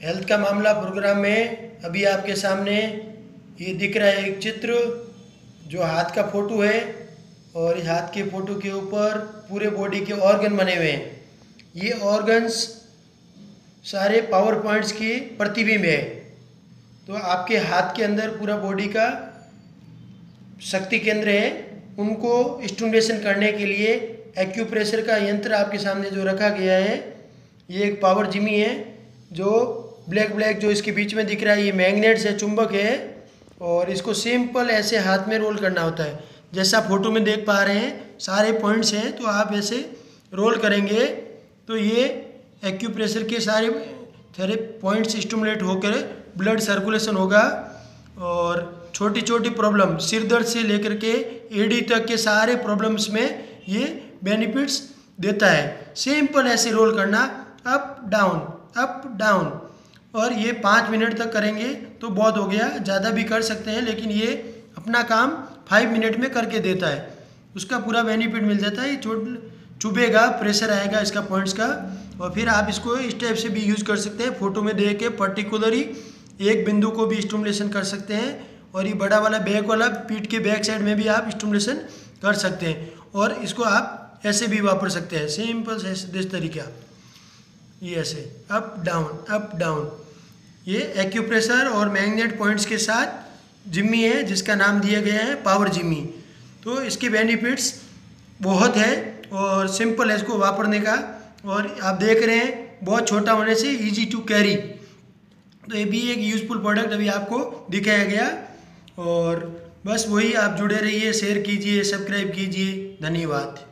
Health का मामला programme में अभी आपके सामने ये दिख रहा है एक चित्र जो हाथ का फोटो है और इस हाथ के फोटो के ऊपर पूरे बॉडी के ऑर्गन बने हुए हैं। ये ऑर्गन्स सारे पावर पॉइंट्स की प्रतिबिंब है। तो आपके हाथ के अंदर पूरा बॉडी का शक्ति केंद्र है, उनको स्टिमुलेशन करने के लिए एक्यूप्रेशर का यंत्र आपके सामने जो रखा गया है, ये एक पावर जिमी है जो ब्लैक जो इसके बीच में दिख रहा है, ये मैग्नेट्स है, चुंबक है, और इसको सिंपल ऐसे हाथ में रोल करना होता है। जैसा फोटो में देख पा रहे हैं सारे पॉइंट्स हैं, तो आप ऐसे रोल करेंगे तो ये एक्यूप्रेशर के सारे पॉइंट्स स्टिमुलेट होकर ब्लड सर्कुलेशन होगा और छोटी छोटी प्रॉब्लम सिर दर्द से लेकर के एडी तक के सारे प्रॉब्लम्स में ये बेनिफिट्स देता है। सिंपल ऐसे रोल करना, अप डाउन, और ये 5 मिनट तक करेंगे तो बहुत हो गया, ज़्यादा भी कर सकते हैं, लेकिन ये अपना काम 5 मिनट में करके देता है, उसका पूरा बेनिफिट मिल जाता है। ये चुभेगा, प्रेशर आएगा इसका पॉइंट्स का, और फिर आप इसको इस टाइप से भी यूज़ कर सकते हैं। फोटो में देख के पर्टिकुलरली एक बिंदु को भी स्टिमुलेशन कर सकते हैं, और ये बड़ा वाला बैक वाला पीठ के बैक साइड में भी आप स्टिमुलेशन कर सकते हैं, और इसको आप ऐसे भी वापर सकते हैं, सिंपल दिस तरीका, ये ऐसे अप डाउन। ये एक्यूप्रेशर और मैग्नेट पॉइंट्स के साथ जिम्मी है जिसका नाम दिया गया है पावर जिम्मी। तो इसके बेनिफिट्स बहुत है और सिंपल है इसको वापरने का, और आप देख रहे हैं बहुत छोटा होने से इजी टू कैरी। तो ये भी एक यूज़फुल प्रोडक्ट अभी आपको दिखाया गया, और बस वही आप जुड़े रहिए, शेयर कीजिए, सब्सक्राइब कीजिए। धन्यवाद।